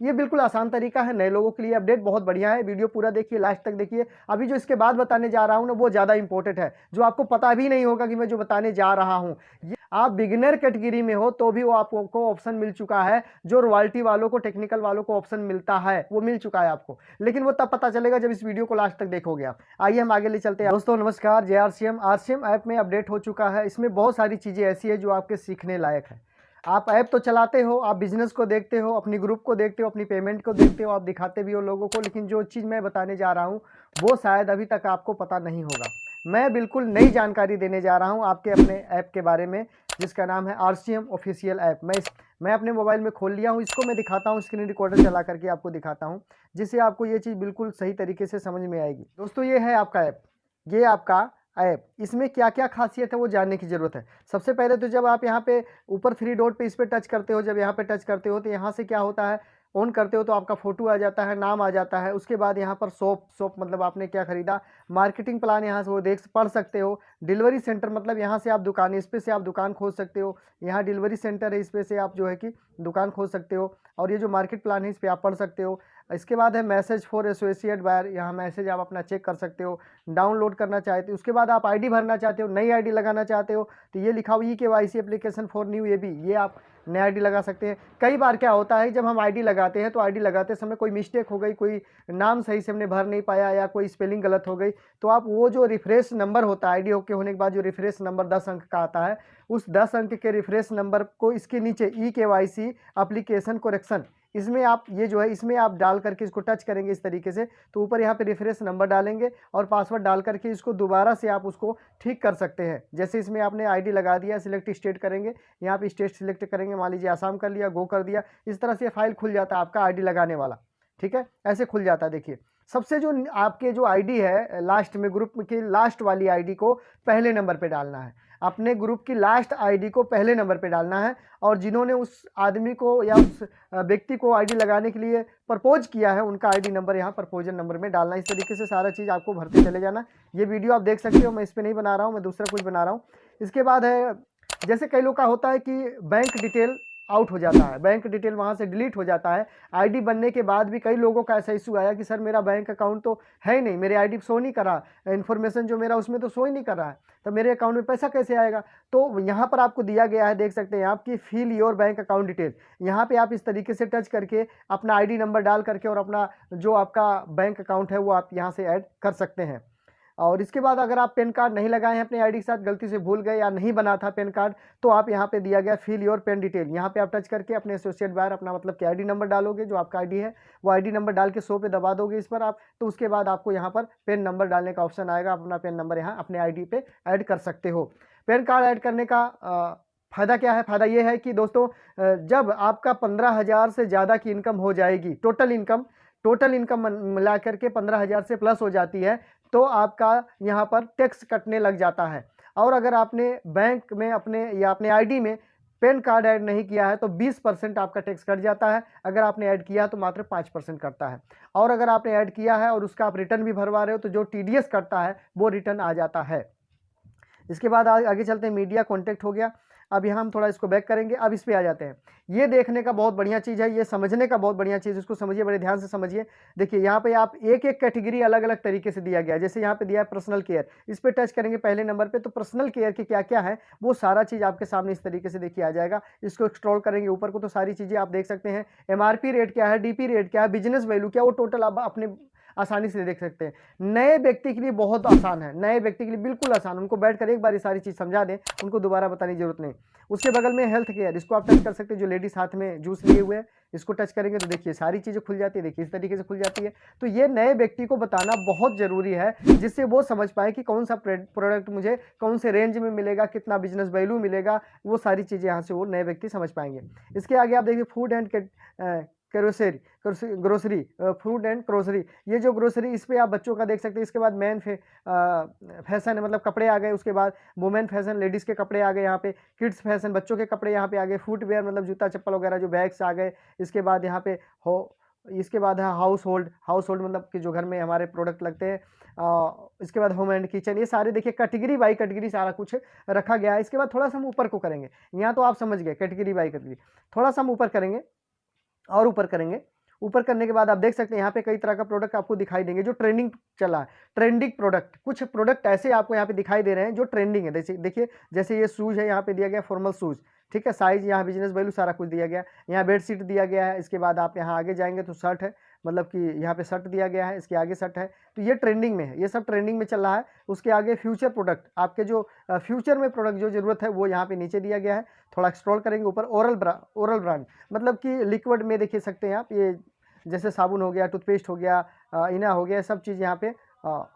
ये बिल्कुल आसान तरीका है, नए लोगों के लिए अपडेट बहुत बढ़िया है। वीडियो पूरा देखिए, लास्ट तक देखिए। अभी जो इसके बाद बताने जा रहा हूँ ना, वो ज़्यादा इंपॉर्टेंट है, जो आपको पता भी नहीं होगा कि मैं जो बताने जा रहा हूँ। ये आप बिगिनर कैटेगरी में हो तो भी वो आपको ऑप्शन मिल चुका है, जो रॉयल्टी वालों को, टेक्निकल वालों को ऑप्शन मिलता है, वो मिल चुका है आपको। लेकिन वो तब पता चलेगा जब इस वीडियो को लास्ट तक देखोगे आप। आइए हम आगे ले चलते हैं। दोस्तों नमस्कार, जय आरसीएम ऐप में अपडेट हो चुका है। इसमें बहुत सारी चीज़ें ऐसी है जो आपके सीखने लायक है। आप ऐप तो चलाते हो, आप बिजनेस को देखते हो, अपनी ग्रुप को देखते हो, अपनी पेमेंट को देखते हो, आप दिखाते भी हो लोगों को, लेकिन जो चीज़ मैं बताने जा रहा हूँ वो शायद अभी तक आपको पता नहीं होगा। मैं बिल्कुल नई जानकारी देने जा रहा हूँ आपके अपने ऐप के बारे में, जिसका नाम है आरसीएम ऑफिशियल ऐप। मैं अपने मोबाइल में खोल लिया हूँ, इसको मैं दिखाता हूँ, स्क्रीन रिकॉर्डर चला करके आपको दिखाता हूँ, जिससे आपको ये चीज़ बिल्कुल सही तरीके से समझ में आएगी। दोस्तों ये है आपका ऐप, ये आपका ऐप, इसमें क्या क्या खासियत है वो जानने की ज़रूरत है। सबसे पहले तो जब आप यहाँ पे ऊपर 3 डॉट पे इस पर टच करते हो, जब यहाँ पे टच करते हो तो यहाँ से क्या होता है, ऑन करते हो तो आपका फ़ोटो आ जाता है, नाम आ जाता है। उसके बाद यहाँ पर शॉप मतलब आपने क्या खरीदा, मार्केटिंग प्लान यहाँ से वो पढ़ सकते हो। डिलीवरी सेंटर मतलब यहाँ से आप दुकान, इस पे से आप दुकान खोल सकते हो। यहाँ डिलीवरी सेंटर है, इस पे से आप जो है कि दुकान खोल सकते हो। और ये जो मार्केट प्लान है इस पर आप पढ़ सकते हो। इसके बाद है मैसेज फॉर एसोसिएट बायर, यहाँ मैसेज आप अपना चेक कर सकते हो, डाउनलोड करना चाहते हो। उसके बाद आप आईडी भरना चाहते हो, नई आईडी लगाना चाहते हो तो ये लिखा हुआ KYC एप्लीकेशन फॉर न्यू, ये आप नई आईडी लगा सकते हैं। कई बार क्या होता है, जब हम आईडी लगाते हैं तो आईडी लगाते समय कोई मिस्टेक हो गई, कोई नाम सही से हमने भर नहीं पाया या कोई स्पेलिंग गलत हो गई, तो आप वो जो रिफ्रेश नंबर होता है, आईडी ओके होने के बाद जो रिफ्रेश नंबर 10 अंक का आता है, उस 10 अंक के रिफ्रेश नंबर को इसके नीचे KYC एप्लीकेशन करेक्शन, इसमें आप ये जो है इसमें आप डाल करके इसको टच करेंगे इस तरीके से, तो ऊपर यहाँ पे रिफ्रेश नंबर डालेंगे और पासवर्ड डाल करके इसको दोबारा से आप उसको ठीक कर सकते हैं। जैसे इसमें आपने आईडी लगा दिया, सिलेक्ट स्टेट करेंगे, यहाँ पे स्टेट सिलेक्ट करेंगे, मान लीजिए आसाम कर लिया, गो कर दिया, इस तरह से फाइल खुल जाता है आपका आईडी लगाने वाला। ठीक है, ऐसे खुल जाता है। देखिए सबसे जो आपके जो आईडी है लास्ट में, ग्रुप की लास्ट वाली आईडी को पहले नंबर पे डालना है। अपने ग्रुप की लास्ट आईडी को पहले नंबर पे डालना है, और जिन्होंने उस आदमी को या उस व्यक्ति को आईडी लगाने के लिए प्रपोज किया है, उनका आईडी नंबर यहाँ प्रपोजल नंबर में डालना। इस तरीके से सारा चीज़ आपको भरते चले जाना। ये वीडियो आप देख सकते हो, मैं इस पर नहीं बना रहा हूँ, मैं दूसरा कुछ बना रहा हूँ। इसके बाद है, जैसे कई लोग का होता है कि बैंक डिटेल आउट हो जाता है, बैंक डिटेल वहाँ से डिलीट हो जाता है। आईडी बनने के बाद भी कई लोगों का ऐसा इशू आया कि सर मेरा बैंक अकाउंट तो है ही नहीं, मेरे आईडी शो नहीं कर रहा, इन्फॉर्मेशन जो मेरा उसमें तो शो ही नहीं कर रहा है, तो मेरे अकाउंट में पैसा कैसे आएगा। तो यहाँ पर आपको दिया गया है, देख सकते हैं आपकी fill your bank account detail. यहाँ पे आप इस तरीके से टच करके अपना आईडी नंबर डाल करके और अपना जो आपका बैंक अकाउंट है वो आप यहाँ से ऐड कर सकते हैं। और इसके बाद अगर आप पैन कार्ड नहीं लगाए हैं अपने आईडी के साथ, गलती से भूल गए या नहीं बना था पैन कार्ड, तो आप यहाँ पे दिया गया फिल योर पेन डिटेल, यहाँ पे आप टच करके अपने एसोसिएट बायर अपना मतलब कि आईडी नंबर डालोगे, जो आपका आईडी है वो आईडी नंबर डाल के 100 पे दबा दोगे इस पर आप, तो उसके बाद आपको यहाँ पर पेन नंबर डालने का ऑप्शन आएगा। आप अपना पेन नंबर यहाँ अपने आईडी पे ऐड कर सकते हो। पैन कार्ड ऐड करने का फ़ायदा क्या है? फ़ायदा ये है कि दोस्तों जब आपका 15,000 से ज़्यादा की इनकम हो जाएगी, टोटल इनकम मिला करके 15,000 से प्लस हो जाती है, तो आपका यहाँ पर टैक्स कटने लग जाता है। और अगर आपने बैंक में अपने या अपने आईडी में पैन कार्ड ऐड नहीं किया है तो 20% आपका टैक्स कट जाता है। अगर आपने ऐड किया तो मात्र 5% कटता है। और अगर आपने ऐड किया है और उसका आप रिटर्न भी भरवा रहे हो तो जो TDS कटता है वो रिटर्न आ जाता है। इसके बाद आगे चलते हैं, मीडिया कॉन्टैक्ट हो गया। अब यहाँ हम थोड़ा इसको बैक करेंगे, अब इस पे आ जाते हैं। ये देखने का बहुत बढ़िया चीज़ है, ये समझने का बहुत बढ़िया चीज़, इसको समझिए, बड़े ध्यान से समझिए। देखिए यहाँ पे आप एक एक कैटेगरी अलग अलग तरीके से दिया गया है। जैसे यहाँ पे दिया है पर्सनल केयर, इस पे टच करेंगे पहले नंबर पे, तो पर्सनल केयर के क्या क्या है वो सारा चीज़ आपके सामने इस तरीके से देखिए आ जाएगा। इसको स्क्रॉल करेंगे ऊपर को तो सारी चीज़ें आप देख सकते हैं। MRP रेट क्या है, DP रेट क्या है, बिजनेस वैल्यू क्या, वो टोटल आप अपने आसानी से देख सकते हैं। नए व्यक्ति के लिए बहुत आसान है, नए व्यक्ति के लिए बिल्कुल आसान, उनको बैठकर एक बार ये सारी चीज़ समझा दें, उनको दोबारा बताने की जरूरत नहीं। उसके बगल में हेल्थ केयर, इसको आप टच कर सकते हैं। जो लेडीज हाथ में जूस लिए हुए हैं, इसको टच करेंगे तो देखिए सारी चीज़ें खुल जाती है। देखिए इस तरीके से खुल जाती है। तो ये नए व्यक्ति को बताना बहुत ज़रूरी है, जिससे वो समझ पाए कि कौन सा प्रोडक्ट मुझे कौन से रेंज में मिलेगा, कितना बिजनेस वैल्यू मिलेगा, वो सारी चीज़ें यहाँ से वो नए व्यक्ति समझ पाएंगे। इसके आगे आप देखिए food and grocery, food and grocery, ये जो ग्रोसरी इस पे आप बच्चों का देख सकते हैं। इसके बाद मैन फैशन मतलब कपड़े आ गए, उसके बाद वुमेन फैशन लेडीज़ के कपड़े आ गए, यहाँ पे किड्स फैशन बच्चों के कपड़े यहाँ पे आ गए, फुटवेयर मतलब जूता चप्पल वगैरह जो बैग्स आ गए। इसके बाद यहाँ पे इसके बाद है हाउस होल्ड मतलब कि जो घर में हमारे प्रोडक्ट लगते हैं। इसके बाद होम एंड किचन, ये सारे देखिए कैटेगरी बाई कैटेगरी सारा कुछ रखा गया है। इसके बाद थोड़ा सा हम ऊपर को करेंगे, यहाँ तो आप समझ गए कैटेगरी बाई कैटेगरी, थोड़ा सा हम ऊपर करेंगे और ऊपर करेंगे। ऊपर करने के बाद आप देख सकते हैं यहाँ पे कई तरह का प्रोडक्ट आपको दिखाई देंगे जो ट्रेंडिंग चला है, ट्रेंडिंग प्रोडक्ट। कुछ प्रोडक्ट ऐसे आपको यहाँ पे दिखाई दे रहे हैं जो ट्रेंडिंग है। देखिए जैसे ये शूज है, यहाँ पे दिया गया फॉर्मल शूज, ठीक है, साइज यहाँ बिजनेस वैल्यू सारा कुछ दिया गया, यहाँ बेडशीट दिया गया है। इसके बाद आप यहाँ आगे जाएंगे तो शर्ट है, मतलब कि यहाँ पे शर्ट दिया गया है, इसके आगे शर्ट है, तो ये ट्रेंडिंग में है, ये सब ट्रेंडिंग में चल रहा है। उसके आगे फ्यूचर प्रोडक्ट, आपके जो फ्यूचर में प्रोडक्ट जो जरूरत है वो यहाँ पे नीचे दिया गया है। थोड़ा एक्सप्लोर करेंगे ऊपर, ओरल ब्रांड, मतलब कि लिक्विड में देख सकते हैं आप, ये जैसे साबुन हो गया, टूथपेस्ट हो गया, इना हो गया, सब चीज़ यहाँ पे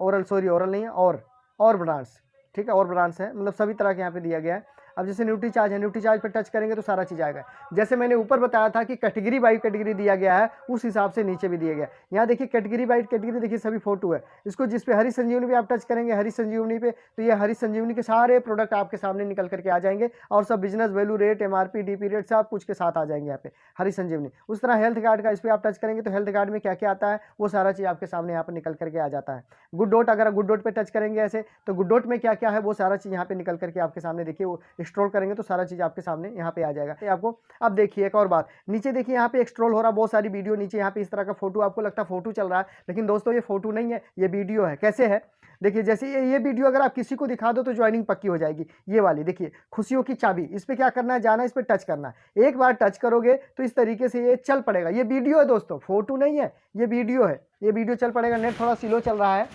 ओरल नहीं है, और ब्रांड्स, ठीक है, और ब्रांड्स है, मतलब सभी तरह के यहाँ पे दिया गया है। अब जैसे न्यूट्री चार्ज है, न्यूट्री चार्ज पर टच करेंगे तो सारा चीज़ आएगा। जैसे मैंने ऊपर बताया था कि कैटेगरी बाई कैटेगरी दिया गया है, उस हिसाब से नीचे भी दिया गया। यहाँ देखिए कैटेगरी बाई कैटेगरी, देखिए सभी फोटो है। इसको जिस पे हरी संजीवनी पे आप टच करेंगे, हरी संजीवनी पे, तो ये हरी संजीवनी के सारे प्रोडक्ट आपके सामने निकल करके आ जाएंगे और सब business value rate, MRP, DP rate सब कुछ के साथ आ जाएंगे यहाँ पे हरी संजीवनी। उस तरह हेल्थ कार्ड का इस पर आप टच करेंगे तो हेल्थ कार्ड में क्या क्या आता है वो सारा चीज़ आपके सामने यहाँ पर निकल करके आ जाता है। गुड डॉट, अगर गुड डॉट पे टच करेंगे ऐसे तो गुड डॉट में क्या क्या है वो सारा चीज़ यहाँ पे निकल करके आपके सामने, देखिए वो स्क्रॉल करेंगे तो सारा चीज़ आपके सामने यहाँ पे आ जाएगा आपको। अब देखिए एक और बात, नीचे देखिए यहाँ पे एक्सट्रोल हो रहा है, बहुत सारी वीडियो नीचे यहाँ पे इस तरह का फोटो, आपको लगता है फोटो चल रहा है, लेकिन दोस्तों ये फोटो नहीं है, ये वीडियो है। कैसे है देखिए, जैसे ये वीडियो अगर आप किसी को दिखा दो तो ज्वाइनिंग पक्की हो जाएगी। ये वाली देखिए खुशियों की चाबी, इस पर क्या करना है, जाना है, इस पर टच करना है। एक बार टच करोगे तो इस तरीके से ये चल पड़ेगा। ये वीडियो है दोस्तों, फोटो नहीं है, ये वीडियो है, ये वीडियो चल पड़ेगा। नेट थोड़ा स्लो चल रहा है,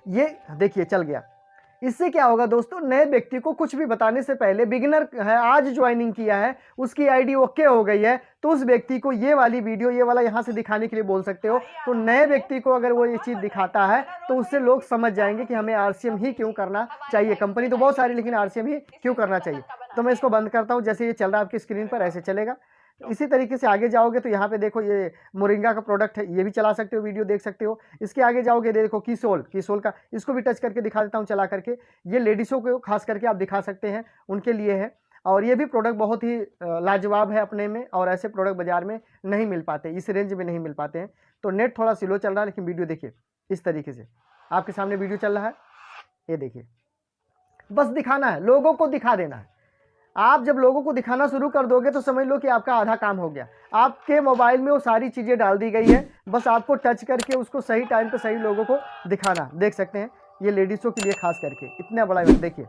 ये देखिए चल गया। इससे क्या होगा दोस्तों, नए व्यक्ति को कुछ भी बताने से पहले, बिगिनर है, आज ज्वाइनिंग किया है, उसकी आईडी ओके हो गई है, तो उस व्यक्ति को ये वाली वीडियो, ये वाला यहाँ से दिखाने के लिए बोल सकते हो। तो नए व्यक्ति को अगर वो ये चीज़ दिखाता है तो उससे लोग समझ जाएंगे कि हमें RCM ही क्यों करना चाहिए। कंपनी तो बहुत सारी, लेकिन RCM ही क्यों करना चाहिए। तो मैं इसको बंद करता हूँ। जैसे ये चल रहा है आपकी स्क्रीन पर, ऐसे चलेगा। इसी तरीके से आगे जाओगे तो यहाँ पे देखो ये मोरिंगा का प्रोडक्ट है, ये भी चला सकते हो, वीडियो देख सकते हो। इसके आगे जाओगे देखो कीसोल का, इसको भी टच करके दिखा देता हूँ चला करके। ये लेडीज़ों को खास करके आप दिखा सकते हैं, उनके लिए है। और ये भी प्रोडक्ट बहुत ही लाजवाब है अपने में, और ऐसे प्रोडक्ट बाजार में नहीं मिल पाते, इस रेंज में नहीं मिल पाते हैं। तो नेट थोड़ा स्लो चल रहा है, लेकिन वीडियो देखिए इस तरीके से आपके सामने वीडियो चल रहा है। ये देखिए, बस दिखाना है, लोगों को दिखा देना है। आप जब लोगों को दिखाना शुरू कर दोगे तो समझ लो कि आपका आधा काम हो गया। आपके मोबाइल में वो सारी चीज़ें डाल दी गई है, बस आपको टच करके उसको सही टाइम पे सही लोगों को दिखाना। देख सकते हैं ये लेडीज़ों के लिए खास करके इतना बड़ा इवेंट, देखिए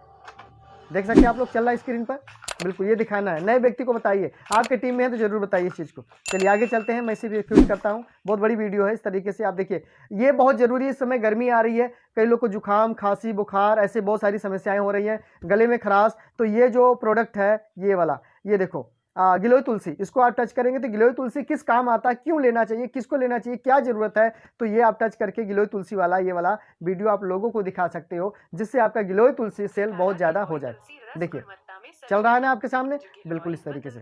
देख सकते हैं आप लोग, चल रहा है स्क्रीन पर, बिल्कुल ये दिखाना है। नए व्यक्ति को बताइए, आपके टीम में है तो जरूर बताइए इस चीज़ को। चलिए आगे चलते हैं, मैं इसे भी एक्सक्यूज करता हूँ। बहुत बड़ी वीडियो है, इस तरीके से आप देखिए, ये बहुत ज़रूरी है। इस समय गर्मी आ रही है, कई लोग को जुकाम, खांसी, बुखार, ऐसे बहुत सारी समस्याएं हो रही हैं, गले में खराश। तो ये जो प्रोडक्ट है ये वाला, ये देखो गिलोय तुलसी, इसको आप टच करेंगे तो गिलोय तुलसी किस काम आता है, क्यों लेना चाहिए, किसको लेना चाहिए, क्या ज़रूरत है, तो ये आप टच करके गिलोय तुलसी वाला ये वाला वीडियो आप लोगों को दिखा सकते हो, जिससे आपका गिलोय तुलसी सेल बहुत ज़्यादा हो जाए। देखिए चल रहा है ना आपके सामने, बिल्कुल इस तरीके से।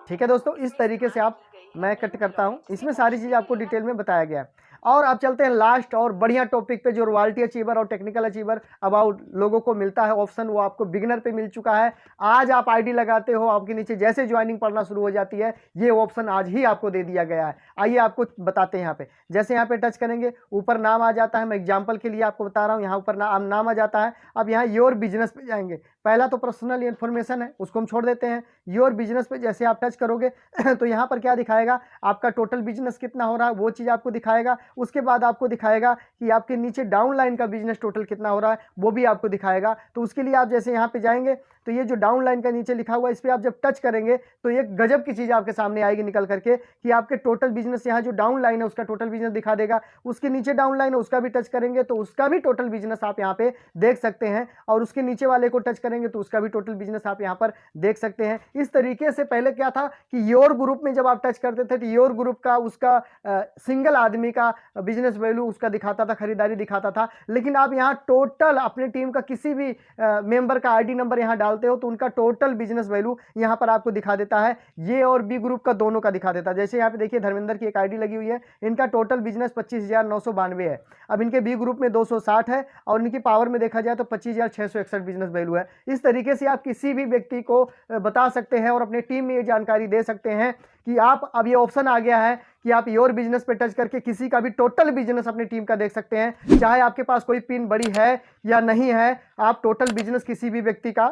ठीक है दोस्तों, इस तरीके से आप, मैं कट करता हूँ, इसमें सारी चीज़ आपको डिटेल में बताया गया है। और आप चलते हैं लास्ट और बढ़िया टॉपिक पे, जो रॉयल्टी अचीवर और टेक्निकल अचीवर अबाउट लोगों को मिलता है ऑप्शन, वो आपको बिगिनर पे मिल चुका है। आज आप आईडी लगाते हो, आपके नीचे जैसे ज्वाइनिंग पढ़ना शुरू हो जाती है, ये ऑप्शन आज ही आपको दे दिया गया है। आइए आपको बताते हैं। यहाँ पे जैसे यहाँ पे टच करेंगे, ऊपर नाम आ जाता है, मैं एग्जाम्पल के लिए आपको बता रहा हूँ, यहाँ ऊपर नाम आ जाता है। अब यहाँ योर बिजनेस पे जाएंगे, पहला तो पर्सनल इन्फॉर्मेशन है, उसको हम छोड़ देते हैं। योर बिजनेस पे जैसे आप टच करोगे तो यहाँ पर क्या दिखाएगा, आपका टोटल बिजनेस कितना हो रहा है वो चीज़ आपको दिखाएगा। उसके बाद आपको दिखाएगा कि आपके नीचे डाउन लाइन का बिजनेस टोटल कितना हो रहा है, वो भी आपको दिखाएगा। तो उसके लिए आप जैसे यहाँ पे जाएंगे तो ये जो डाउन लाइन का नीचे लिखा हुआ है, इस पर आप जब टच करेंगे तो ये गजब की चीज़ आपके सामने आएगी निकल करके, कि आपके टोटल बिजनेस, यहाँ जो डाउन लाइन है उसका टोटल बिजनेस दिखा देगा। उसके नीचे डाउन लाइन है, उसका भी टच करेंगे तो उसका भी टोटल बिजनेस आप यहाँ पे देख सकते हैं। और उसके नीचे वाले को टच करेंगे तो उसका भी टोटल बिजनेस आप यहाँ पर देख सकते हैं। इस तरीके से पहले क्या था कि योर ग्रुप में जब आप टच करते थे तो योर ग्रुप का उसका सिंगल आदमी का बिजनेस वैल्यू उसका दिखाता था, खरीदारी दिखाता था। लेकिन आप यहाँ टोटल अपने टीम का किसी भी मेंबर का आईडी नंबर यहाँ डालते हो तो उनका टोटल बिजनेस वैल्यू यहाँ पर आपको दिखा देता है। ये और बी ग्रुप का दोनों का दिखा देता है। जैसे यहाँ पे देखिए धर्मेंद्र की एक आईडी लगी हुई है, इनका टोटल बिजनेस 25,992 है। अब इनके बी ग्रुप में 260 है और इनकी पावर में देखा जाए तो 25,661 बिजनेस वैल्यू है। इस तरीके से आप किसी भी व्यक्ति को बता सकते हैं और अपने टीम में ये जानकारी दे सकते हैं कि आप, अब ये ऑप्शन आ गया है कि आप योर बिजनेस पे टच करके किसी का भी टोटल बिजनेस अपनी टीम का देख सकते हैं। चाहे आपके पास कोई पिन बड़ी है या नहीं है, आप टोटल बिजनेस किसी भी व्यक्ति का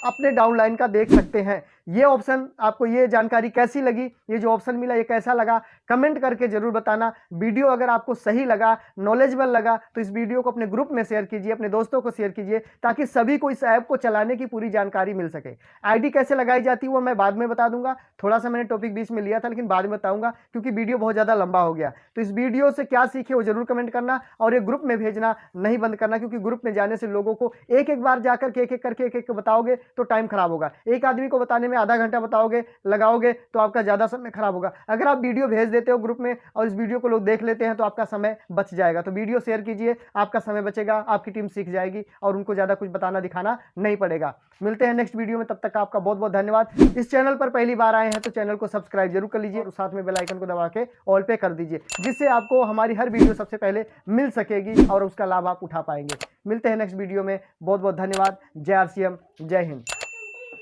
अपने डाउनलाइन का देख सकते हैं। ये ऑप्शन आपको ये जानकारी कैसी लगी, ये जो ऑप्शन मिला ये कैसा लगा, कमेंट करके जरूर बताना। वीडियो अगर आपको सही लगा, नॉलेजेबल लगा, तो इस वीडियो को अपने ग्रुप में शेयर कीजिए, अपने दोस्तों को शेयर कीजिए, ताकि सभी को इस ऐप को चलाने की पूरी जानकारी मिल सके। आईडी कैसे लगाई जाती है वो मैं बाद में बता दूंगा, थोड़ा सा मैंने टॉपिक बीच में लिया था लेकिन बाद में बताऊंगा क्योंकि वीडियो बहुत ज़्यादा लंबा हो गया। तो इस वीडियो से क्या सीखे वो जरूर कमेंट करना, और ये ग्रुप में भेजना नहीं बंद करना, क्योंकि ग्रुप में जाने से लोगों को एक एक बार जाकर के एक एक करके एक एक बताओगे तो टाइम खराब होगा। एक आदमी को बताने में आधा घंटा बताओगे लगाओगे तो आपका ज़्यादा समय खराब होगा। अगर आप वीडियो भेज देते हो ग्रुप में और इस वीडियो को लोग देख लेते हैं तो आपका समय बच जाएगा। तो वीडियो शेयर कीजिए, आपका समय बचेगा, आपकी टीम सीख जाएगी और उनको ज़्यादा कुछ बताना दिखाना नहीं पड़ेगा। मिलते हैं नेक्स्ट वीडियो में, तब तक आपका बहुत बहुत धन्यवाद। इस चैनल पर पहली बार आए हैं तो चैनल को सब्सक्राइब जरूर कर लीजिए और साथ में बेल आइकन को दबा के ऑल पे कर दीजिए, जिससे आपको हमारी हर वीडियो सबसे पहले मिल सकेगी और उसका लाभ आप उठा पाएंगे। मिलते हैं नेक्स्ट वीडियो में, बहुत बहुत धन्यवाद। जय RCM, जय हिंद।